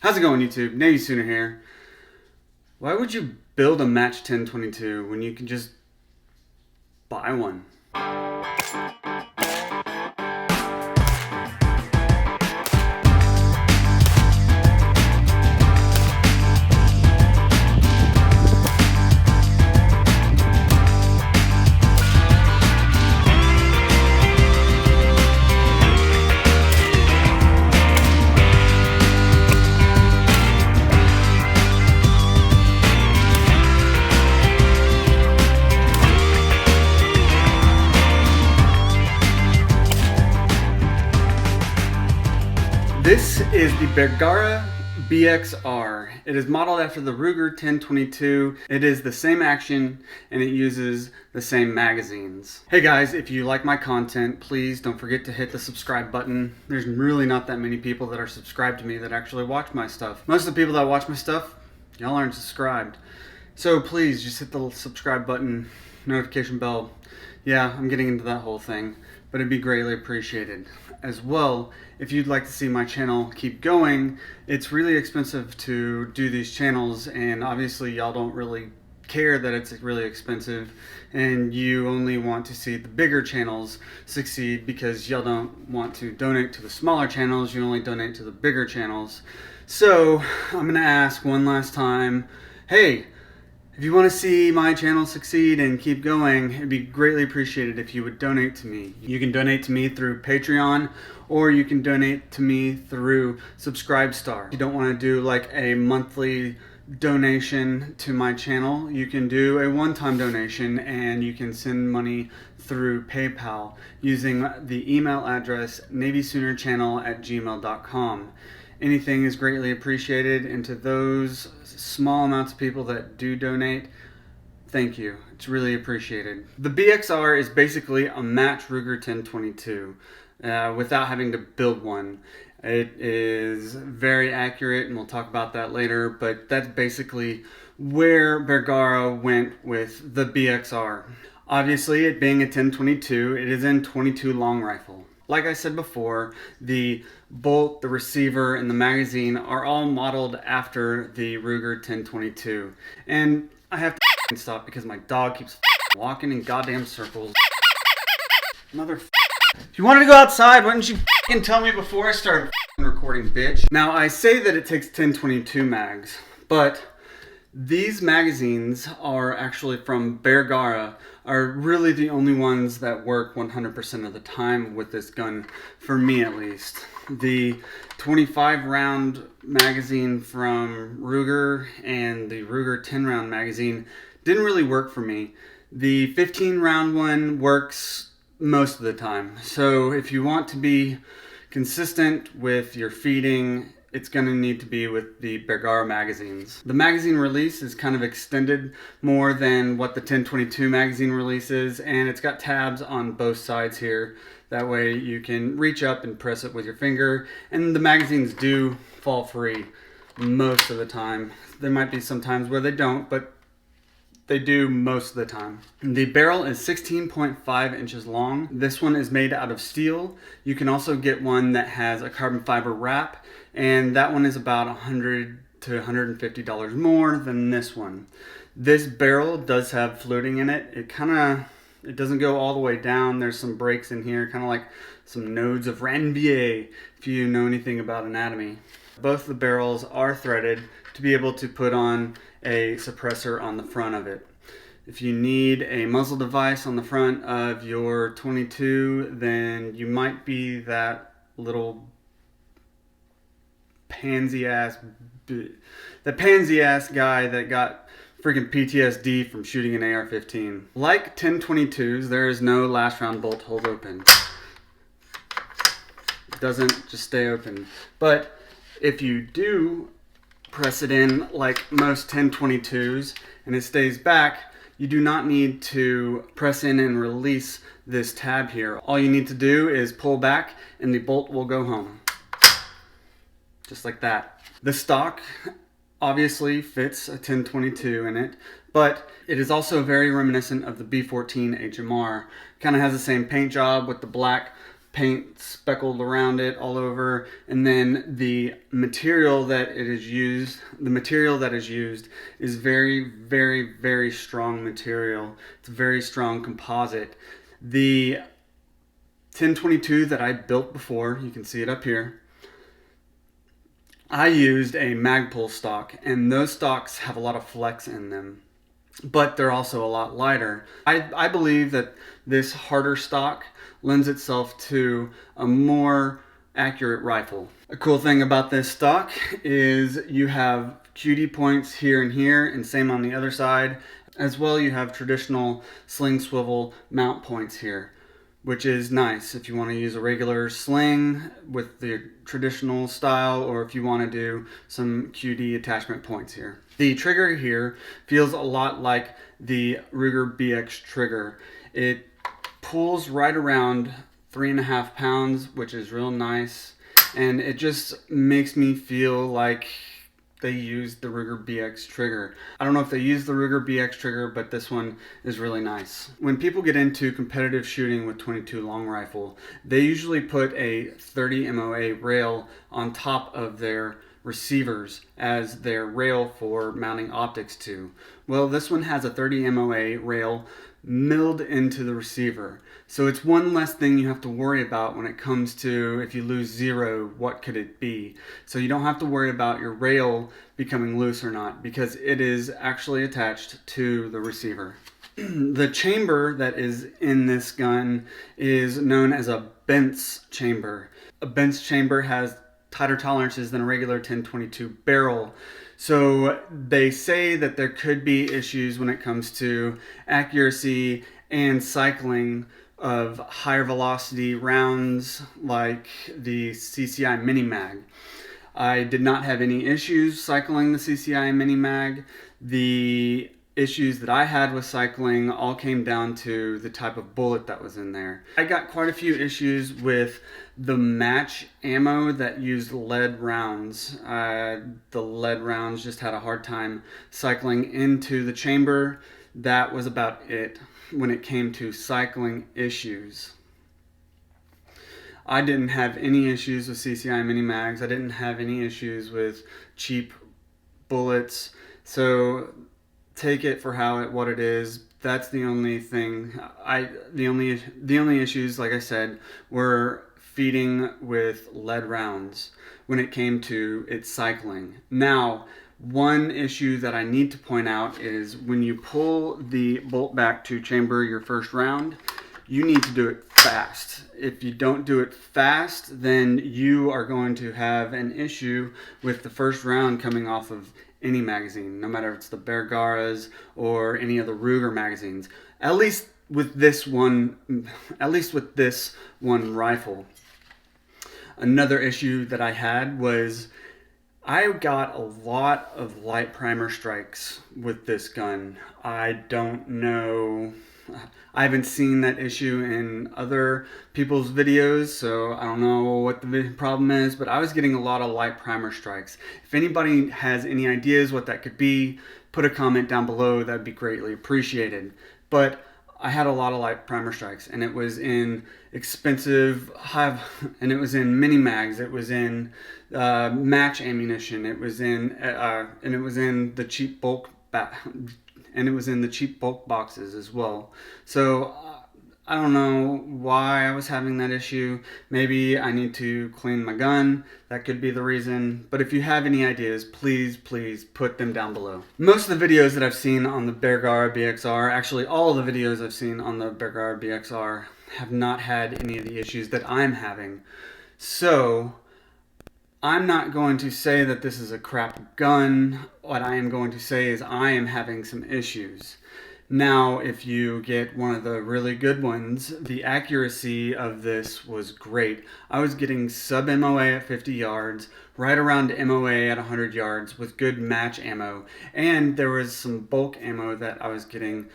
How's it going, YouTube? Navysooner here. Why would you build a match 1022 when you can just buy one? This is the Bergara BXR. It is modeled after the Ruger 1022. It is the same action and it uses the same magazines. Hey guys, if you like my content, please don't forget to hit the subscribe button. There's really not that many people that are subscribed to me that actually watch my stuff. Most of the people that watch my stuff, y'all aren't subscribed. So please just hit the subscribe button, notification bell. Yeah, I'm getting into that whole thing, but it'd be greatly appreciated. As well, if you'd like to see my channel keep going, it's really expensive to do these channels, and obviously y'all don't really care that it's really expensive, and you only want to see the bigger channels succeed because y'all don't want to donate to the smaller channels, you only donate to the bigger channels. So I'm gonna ask one last time, hey, if you want to see my channel succeed and keep going, it'd be greatly appreciated if you would donate to me. You can donate to me through Patreon, or you can donate to me through Subscribestar. If you don't want to do like a monthly donation to my channel, you can do a one-time donation and you can send money through PayPal using the email address navysoonerchannel@gmail.com. Anything is greatly appreciated, and to those small amounts of people that do donate, thank you. It's really appreciated. The BXR is basically a match Ruger 1022 without having to build one. It is very accurate, and we'll talk about that later, but that's basically where Bergara went with the BXR. Obviously, it being a 1022, it is in 22 long rifle. Like I said before, the bolt, the receiver, and the magazine are all modeled after the Ruger 1022. And I have to stop because my dog keeps walking in goddamn circles. Mother. If you wanted to go outside, why didn't you tell me before I started recording, bitch? Now, I say that it takes 1022 mags, but these magazines are actually from Bergara, are really the only ones that work 100% of the time with this gun, for me at least. The 25 round magazine from Ruger and the Ruger 10 round magazine didn't really work for me. The 15 round one works most of the time. So if you want to be consistent with your feeding, it's going to need to be with the Bergara magazines. The magazine release is kind of extended more than what the 1022 magazine release is, and it's got tabs on both sides here. That way you can reach up and press it with your finger, and the magazines do fall free most of the time. There might be some times where they don't, but they do most of the time. The barrel is 16.5 inches long. This one is made out of steel. You can also get one that has a carbon fiber wrap, and that one is about $100 to $150 more than this one. This barrel does have fluting in it. It doesn't go all the way down. There's some breaks in here, kind of like some nodes of Ranvier, if you know anything about anatomy. Both the barrels are threaded to be able to put on a suppressor on the front of it. If you need a muzzle device on the front of your 22, then you might be that little pansy ass guy that got freaking PTSD from shooting an AR-15. Like 1022s, there is no last round bolt hold open. It doesn't just stay open. But if you do press it in like most 1022s and it stays back, you do not need to press in and release this tab here. All you need to do is pull back and the bolt will go home. Just like that. The stock obviously fits a 1022 in it, but it is also very reminiscent of the B14 HMR. Kind of has the same paint job with the black paint speckled around it all over, and then the material that is used is very strong material. It's a very strong composite. The 1022 that I built before, you can see it up here, I used a Magpul stock, and those stocks have a lot of flex in them, but they're also a lot lighter. I believe that this harder stock lends itself to a more accurate rifle. A cool thing about this stock is you have QD points here and here, and same on the other side. As well, you have traditional sling swivel mount points here, which is nice if you want to use a regular sling with the traditional style, or if you want to do some QD attachment points here. The trigger here feels a lot like the Ruger BX trigger. It pulls right around 3.5 pounds, which is real nice, and it just makes me feel like they used the Ruger BX trigger. I don't know if they used the Ruger BX trigger, but this one is really nice. When people get into competitive shooting with 22 long rifle, they usually put a 30 MOA rail on top of their receivers as their rail for mounting optics to. Well, this one has a 30 MOA rail milled into the receiver. So it's one less thing you have to worry about when it comes to, if you lose zero, what could it be? So you don't have to worry about your rail becoming loose or not, because it is actually attached to the receiver. The chamber that is in this gun is known as a Bentz chamber. A Bentz chamber has tighter tolerances than a regular 1022 barrel. So they say that there could be issues when it comes to accuracy and cycling of higher velocity rounds like the CCI Mini Mag. I did not have any issues cycling the CCI Mini Mag. The issues that I had with cycling all came down to the type of bullet that was in there. I got quite a few issues with the match ammo that used lead rounds. The lead rounds just had a hard time cycling into the chamber. That was about it when it came to cycling issues. I didn't have any issues with CCI Mini Mags. I didn't have any issues with cheap bullets. So take it for what it is. That's the only thing. The only issues, like I said, were feeding with lead rounds when it came to its cycling. Now, one issue that I need to point out is when you pull the bolt back to chamber your first round, you need to do it fast. If you don't do it fast, then you are going to have an issue with the first round coming off of any magazine, no matter if it's the Bergaras or any of the Ruger magazines. At least with this one rifle. Another issue that I had was I got a lot of light primer strikes with this gun. I don't know, I haven't seen that issue in other people's videos, so I don't know what the problem is, but I was getting a lot of light primer strikes. If anybody has any ideas what that could be, put a comment down below. That'd be greatly appreciated. But I had a lot of light primer strikes, and it was in expensive, and it was in mini mags, it was in match ammunition, it was in and it was in the cheap bulk boxes as well. So I don't know why I was having that issue. Maybe I need to clean my gun. That could be the reason. But if you have any ideas, please put them down below. Most of the videos that I've seen on the Bergara BXR, actually all of the videos I've seen on the Bergara BXR, have not had any of the issues that I'm having. So I'm not going to say that this is a crap gun. What I am going to say is I am having some issues. Now, if you get one of the really good ones, the accuracy of this was great. I was getting sub MOA at 50 yards, right around MOA at 100 yards with good match ammo. And there was some bulk ammo that I was getting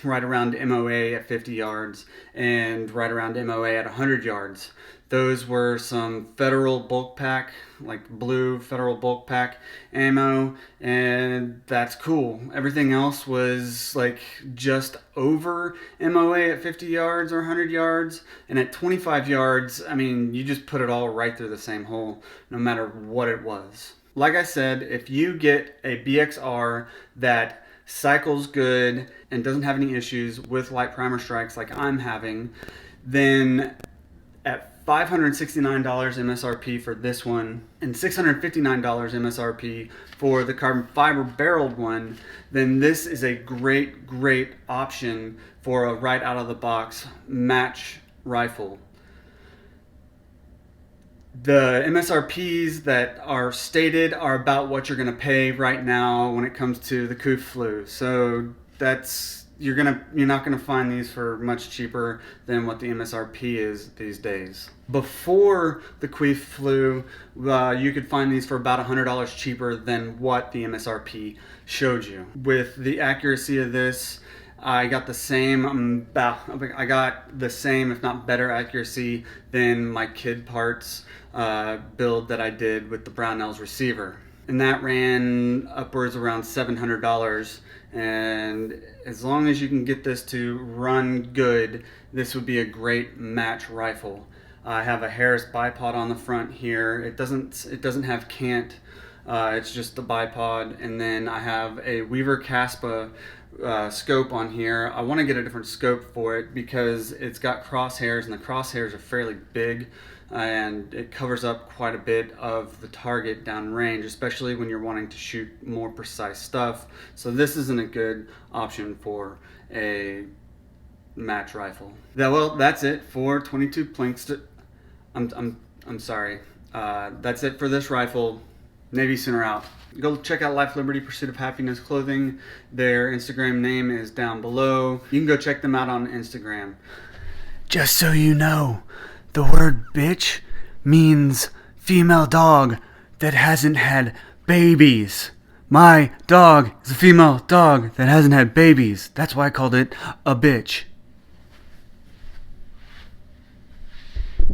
right around MOA at 50 yards and right around MOA at 100 yards. Those were some Federal bulk pack, like blue Federal bulk pack ammo, and that's cool. Everything else was like just over MOA at 50 yards or 100 yards, and at 25 yards, I mean, you just put it all right through the same hole, no matter what it was. Like I said, if you get a BXR that cycles good and doesn't have any issues with light primer strikes like I'm having, then at $569 MSRP for this one and $659 MSRP for the carbon fiber barreled one, then this is a great option for a right out of the box match rifle. The MSRPs that are stated are about what you're going to pay right now when it comes to the Kuf Flu. So that's you're not gonna find these for much cheaper than what the MSRP is these days. Before the Queef Flu, you could find these for about $100 cheaper than what the MSRP showed you. With the accuracy of this, I got the same, if not better accuracy than my Kid Parts build that I did with the Brownells receiver. And that ran upwards around $700. And as long as you can get this to run good, this would be a great match rifle. I have a Harris bipod on the front here. It doesn't have cant. It's just the bipod, and then I have a Weaver Caspa scope on here. I want to get a different scope for it because it's got crosshairs, and the crosshairs are fairly big, and it covers up quite a bit of the target downrange, especially when you're wanting to shoot more precise stuff. So this isn't a good option for a match rifle. That's it for 22 Plinks. I'm sorry. That's it for this rifle. Navysooner out. Go check out Life, Liberty, Pursuit of Happiness Clothing. Their Instagram name is down below. You can go check them out on Instagram. Just so you know, the word bitch means female dog that hasn't had babies. My dog is a female dog that hasn't had babies. That's why I called it a bitch.